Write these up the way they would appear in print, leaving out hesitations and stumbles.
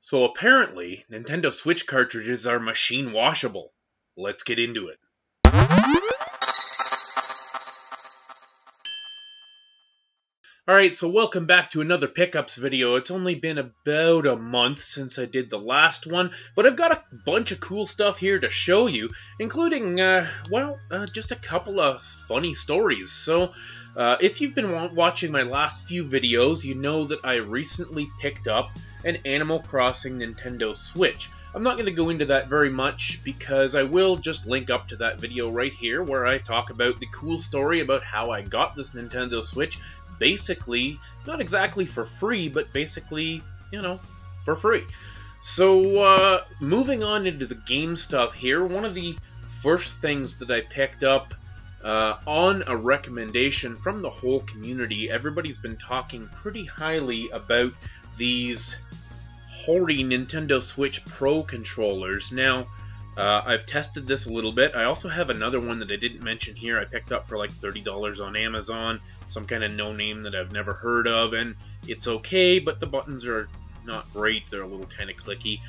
So apparently, Nintendo Switch cartridges are machine washable. Let's get into it. Alright, so welcome back to another pickups video. It's only been about a month since I did the last one, but I've got a bunch of cool stuff here to show you, including, just a couple of funny stories. So, if you've been watching my last few videos, you know that I recently picked up an Animal Crossing Nintendo Switch. I'm not going to go into that very much because I will just link up to that video right here where I talk about the cool story about how I got this Nintendo Switch. Basically, not exactly for free, but basically, for free. So, moving on into the game stuff here, one of the first things that I picked up on a recommendation from the whole community, everybody's been talking pretty highly about these hoary Nintendo Switch Pro controllers. Now, I've tested this a little bit. I also have another one that I didn't mention here. I picked up for like $30 on Amazon, some kind of no-name that I've never heard of, and it's okay, but the buttons are not great. They're a little kind of clicky.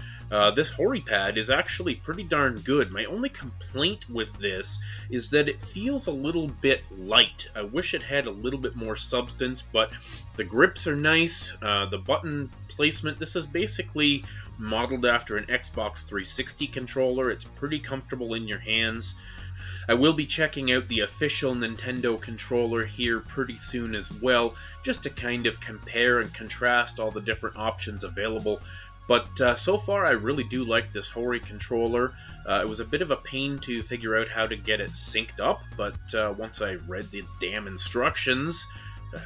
This Hori pad is actually pretty darn good. My only complaint with this is that it feels a little bit light. I wish it had a little bit more substance, but the grips are nice. The button placement, this is basically modeled after an Xbox 360 controller. It's pretty comfortable in your hands. I will be checking out the official Nintendo controller here pretty soon as well, just to kind of compare and contrast all the different options available. But so far, I really do like this Hori controller. It was a bit of a pain to figure out how to get it synced up, but once I read the damn instructions,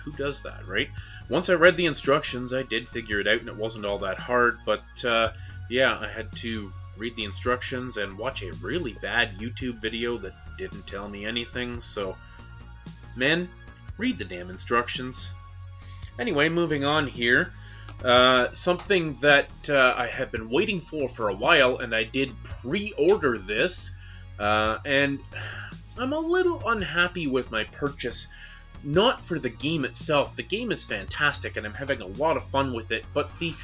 who does that, right? Once I read the instructions, I did figure it out, and it wasn't all that hard, but yeah, I had to read the instructions and watch a really bad YouTube video that didn't tell me anything, so, men, read the damn instructions. Anyway, moving on here, something that I have been waiting for a while, and I did pre-order this, and I'm a little unhappy with my purchase. Not for the game itself. The game is fantastic, and I'm having a lot of fun with it, but the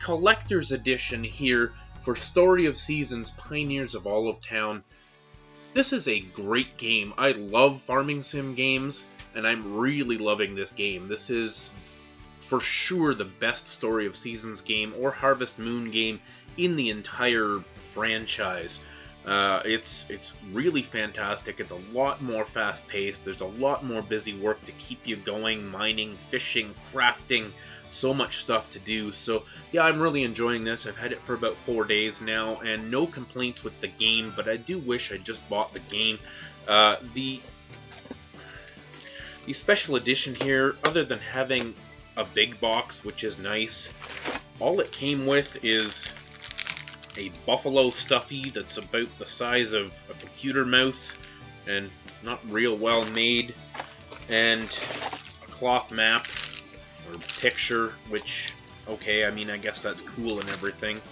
collector's edition here for Story of Seasons, Pioneers of Olive Town, this is a great game. I love farming sim games, and I'm really loving this game. This is for sure the best Story of Seasons game or Harvest Moon game in the entire franchise. It's really fantastic. It's a lot more fast-paced. There's a lot more busy work to keep you going, mining, fishing, crafting, so much stuff to do. So yeah, I'm really enjoying this. I've had it for about 4 days now, and no complaints with the game, but I do wish I just bought the game. The special edition here, other than having a big box, which is nice, all it came with is a buffalo stuffy that's about the size of a computer mouse and not real well made, and a cloth map or picture, which, okay, I mean, I guess that's cool and everything,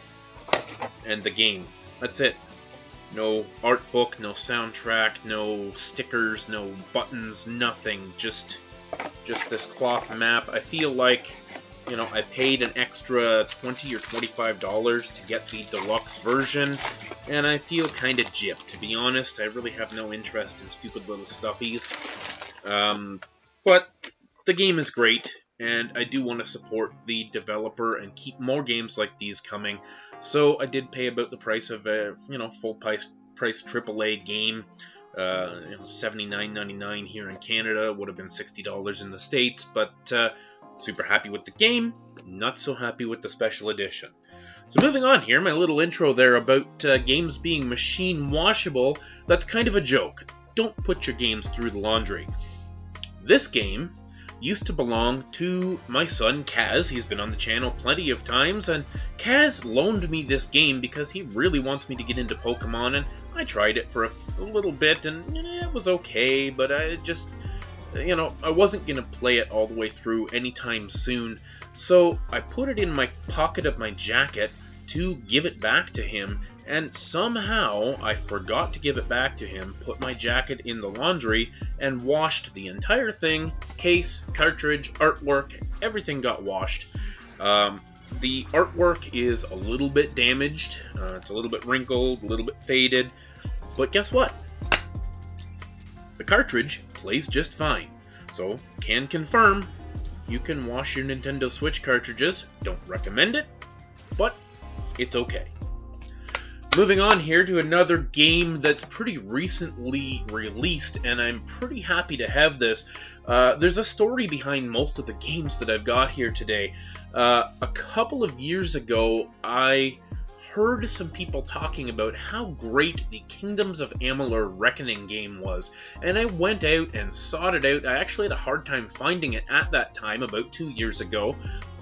and the game. That's it. No art book, no soundtrack, no stickers, no buttons, nothing. Just this cloth map. I feel like, I paid an extra $20 or $25 to get the deluxe version, and I feel kind of gypped. To be honest, I really have no interest in stupid little stuffies. But the game is great, and I do want to support the developer and keep more games like these coming. So I did pay about the price of a, full price AAA game. $79.99 here in Canada, would have been $60 in the States, but super happy with the game, not so happy with the special edition. So moving on here, my little intro there about games being machine washable, that's kind of a joke. Don't put your games through the laundry. This game used to belong to my son Kaz. He's been on the channel plenty of times, and Kaz loaned me this game because he really wants me to get into Pokemon, and I tried it for a little bit, and it was okay, but I just, I wasn't going to play it all the way through anytime soon, so I put it in my pocket of my jacket to give it back to him, and somehow I forgot to give it back to him, put my jacket in the laundry, and washed the entire thing. Case, cartridge, artwork, everything got washed. The artwork is a little bit damaged, it's a little bit wrinkled, a little bit faded, but guess what? The cartridge plays just fine. So, can confirm, you can wash your Nintendo Switch cartridges. Don't recommend it, but it's okay. Moving on here to another game that's pretty recently released, and I'm pretty happy to have this. There's a story behind most of the games that I've got here today. A couple of years ago, I heard some people talking about how great the Kingdoms of Amalur Reckoning game was, and I went out and sought it out. I actually had a hard time finding it at that time, about 2 years ago.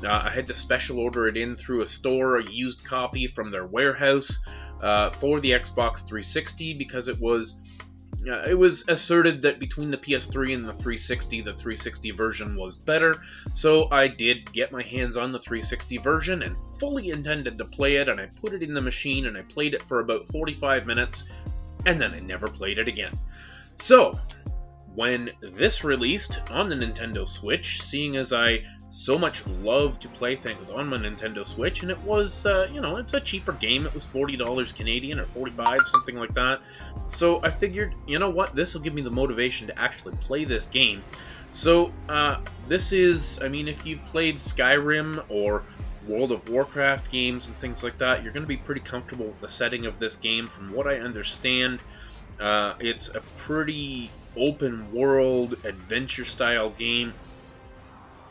I had to special order it in through a store, a used copy from their warehouse for the Xbox 360, because it was asserted that between the PS3 and the 360 version was better, so I did get my hands on the 360 version and fully intended to play it, and I put it in the machine and I played it for about 45 minutes, and then I never played it again. So, when this released on the Nintendo Switch, seeing as I so much love to play things on my Nintendo Switch, and it was, you know, it's a cheaper game. It was $40 Canadian or 45, something like that. So I figured, you know what, this will give me the motivation to actually play this game. So this is, I mean, if you've played Skyrim or World of Warcraft games and things like that, you're going to be pretty comfortable with the setting of this game. From what I understand, it's a pretty open world adventure style game,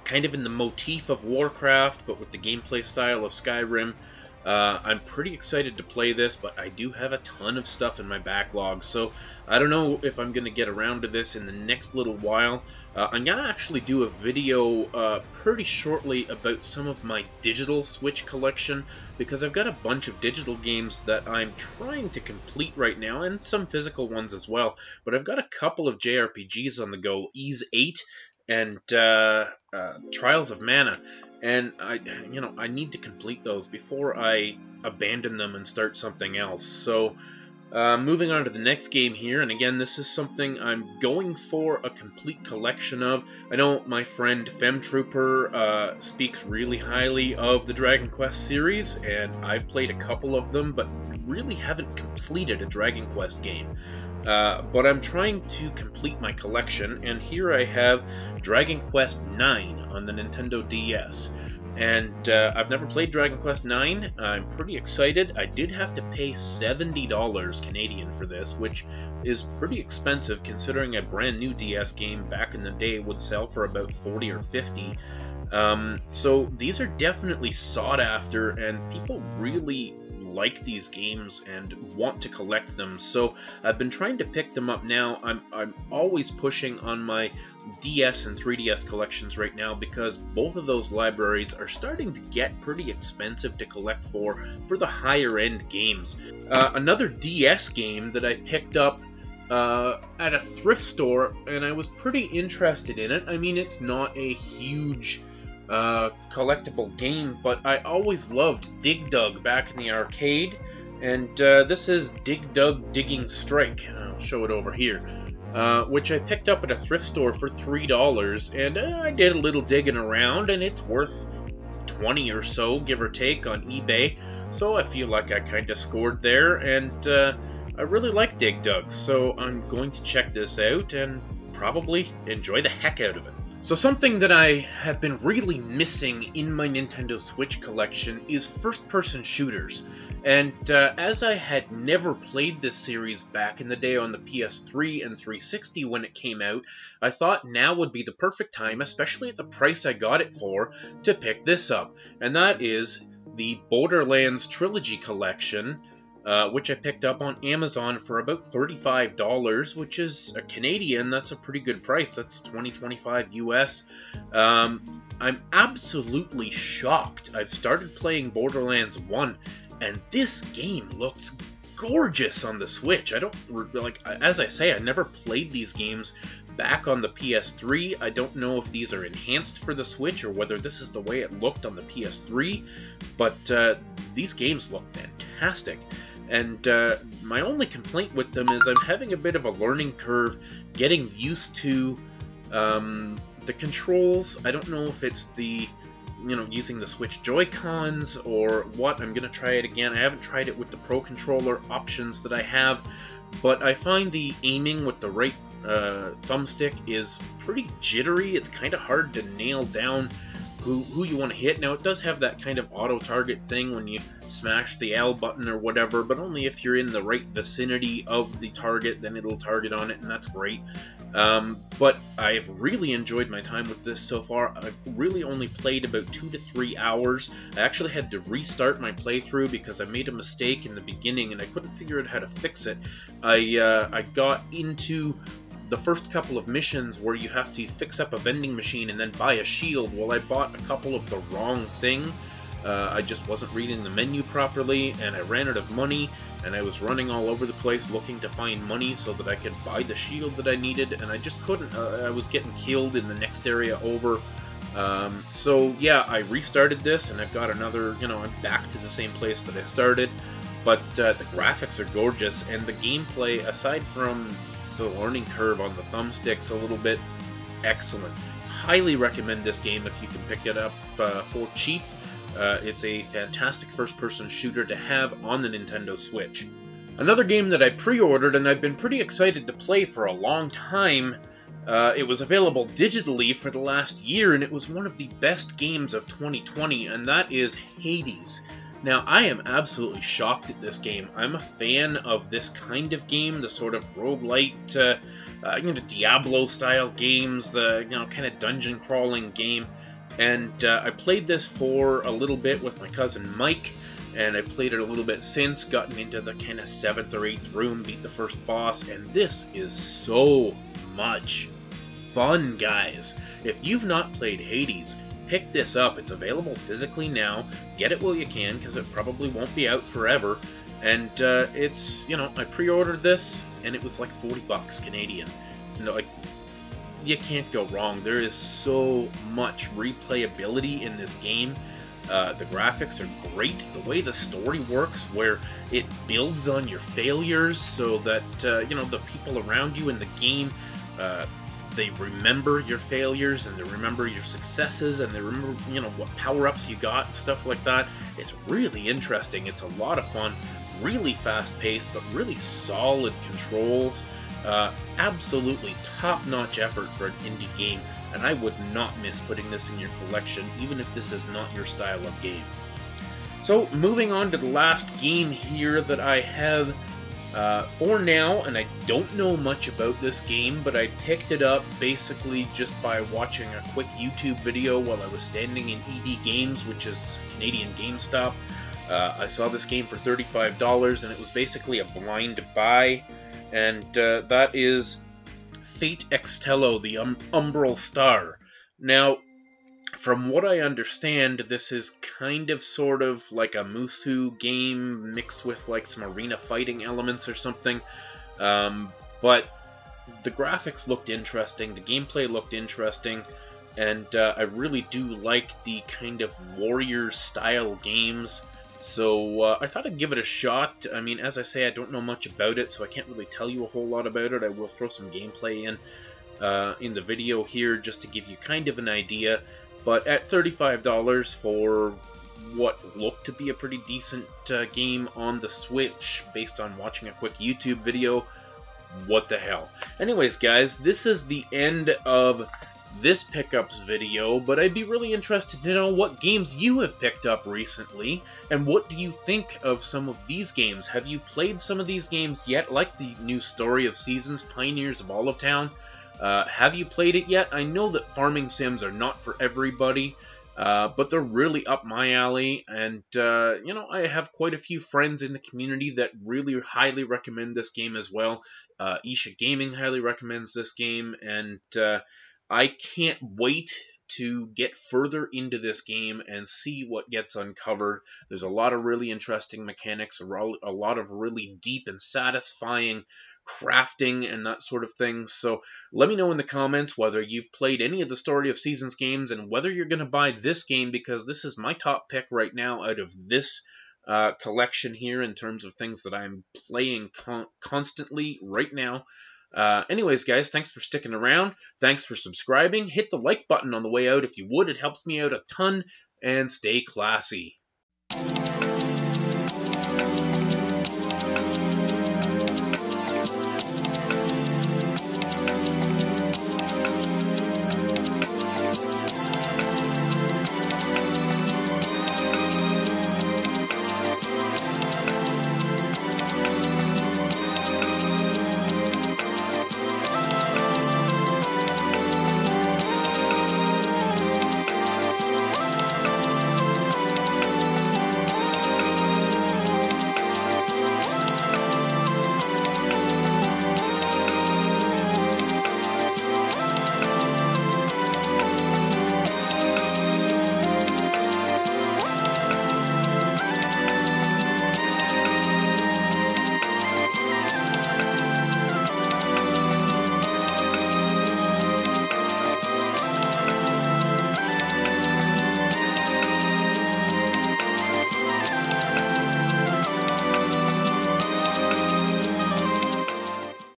kind of in the motif of Warcraft, but with the gameplay style of Skyrim. I'm pretty excited to play this, but I do have a ton of stuff in my backlog, so I don't know if I'm going to get around to this in the next little while. I'm going to actually do a video pretty shortly about some of my digital Switch collection, because I've got a bunch of digital games that I'm trying to complete right now, and some physical ones as well. But I've got a couple of JRPGs on the go, Ys 8 and Trials of Mana, and I need to complete those before I abandon them and start something else. So moving on to the next game here, and again, this is something I'm going for a complete collection of. I know my friend FemTrooper speaks really highly of the Dragon Quest series, and I've played a couple of them, but really haven't completed a Dragon Quest game. But I'm trying to complete my collection, and here I have Dragon Quest IX on the Nintendo DS. And I've never played Dragon Quest IX. I'm pretty excited. I did have to pay $70 Canadian for this, which is pretty expensive considering a brand new DS game back in the day would sell for about $40 or $50. So these are definitely sought after, and people really like these games and want to collect them, so I've been trying to pick them up now. I'm always pushing on my DS and 3DS collections right now, because both of those libraries are starting to get pretty expensive to collect for the higher end games. Another DS game that I picked up at a thrift store, and I was pretty interested in it. I mean, it's not a huge collectible game, but I always loved Dig Dug back in the arcade, and this is Dig Dug Digging Strike. I'll show it over here, which I picked up at a thrift store for $3, and I did a little digging around, and it's worth $20 or so, give or take, on eBay, so I feel like I kind of scored there, and I really like Dig Dug, so I'm going to check this out and probably enjoy the heck out of it. So something that I have been really missing in my Nintendo Switch collection is first-person shooters. And as I had never played this series back in the day on the PS3 and 360 when it came out, I thought now would be the perfect time, especially at the price I got it for, to pick this up. And that is the Borderlands Trilogy Collection, which I picked up on Amazon for about $35, which is a Canadian. That's a pretty good price. That's $20-25 US. I'm absolutely shocked. I've started playing Borderlands 1, and this game looks gorgeous on the Switch. I don't, like, as I say, I never played these games back on the PS3. I don't know if these are enhanced for the Switch or whether this is the way it looked on the PS3, but these games look fantastic. And my only complaint with them is I'm having a bit of a learning curve getting used to the controls. I don't know if it's the using the Switch Joy-Cons or what. I'm going to try it again. I haven't tried it with the Pro Controller options that I have, but I find the aiming with the right thumbstick is pretty jittery. It's kind of hard to nail down who you want to hit. Now, it does have that kind of auto-target thing when you smash the L button or whatever, but only if you're in the right vicinity of the target, then it'll target on it, and that's great. But I've really enjoyed my time with this so far. I've really only played about 2 to 3 hours. I actually had to restart my playthrough because I made a mistake in the beginning and I couldn't figure out how to fix it. I got into the first couple of missions where you have to fix up a vending machine and then buy a shield. Well, I bought a couple of the wrong thing. I just wasn't reading the menu properly, and I ran out of money, and I was running all over the place looking to find money so that I could buy the shield that I needed, and I just couldn't. I was getting killed in the next area over. So yeah, I restarted this, and I've got another, I'm back to the same place that I started, but the graphics are gorgeous, and the gameplay, aside from the learning curve on the thumbsticks a little bit, excellent. Highly recommend this game if you can pick it up for cheap. It's a fantastic first-person shooter to have on the Nintendo Switch. Another game that I pre-ordered and I've been pretty excited to play for a long time. It was available digitally for the last year, and it was one of the best games of 2020, and that is Hades. Now, I am absolutely shocked at this game. I'm a fan of this kind of game, the sort of roguelite, Diablo-style games, the kind of dungeon-crawling game. And I played this for a little bit with my cousin Mike, and I've played it a little bit since, gotten into the kind of 7th or 8th room, beat the first boss, and this is so much fun, guys. If you've not played Hades, pick this up. It's available physically now. Get it while you can, because it probably won't be out forever. And it's, I pre-ordered this, and it was like 40 bucks Canadian. You can't go wrong. There is so much replayability in this game. The graphics are great. The way the story works, where it builds on your failures so that, the people around you in the game, they remember your failures, and they remember your successes, and they remember, what power-ups you got and stuff like that. It's really interesting. It's a lot of fun, really fast-paced, but really solid controls. Absolutely top-notch effort for an indie game, and I would not miss putting this in your collection, even if this is not your style of game. So, moving on to the last game here that I have for now, and I don't know much about this game, but I picked it up basically just by watching a quick YouTube video while I was standing in ED Games, which is Canadian GameStop. I saw this game for $35, and it was basically a blind buy, and that is Fate Extello, the Umbral Star. Now, from what I understand, this is kind of sort of like a Musou game mixed with like some arena fighting elements or something. But the graphics looked interesting, the gameplay looked interesting, and I really do like the kind of warrior style games. So I thought I'd give it a shot. I mean, as I say, I don't know much about it, so I can't really tell you a whole lot about it. I will throw some gameplay in the video here just to give you kind of an idea. But at $35 for what looked to be a pretty decent game on the Switch, based on watching a quick YouTube video, what the hell. Anyways, guys, this is the end of this pickups video, but I'd be really interested to know what games you have picked up recently, and what do you think of some of these games? Have you played some of these games yet, like the new Story of Seasons, Pioneers of Olive Town? Have you played it yet? I know that farming sims are not for everybody, but they're really up my alley, and, I have quite a few friends in the community that really highly recommend this game as well. Isha Gaming highly recommends this game, and I can't wait to get further into this game and see what gets uncovered. There's a lot of really interesting mechanics, a lot of really deep and satisfying crafting and that sort of thing. So let me know in the comments whether you've played any of the Story of Seasons games and whether you're going to buy this game, because this is my top pick right now out of this collection here in terms of things that I'm playing constantly right now. Anyways, guys, thanks for sticking around. Thanks for subscribing. Hit the like button on the way out if you would. It helps me out a ton. and stay classy.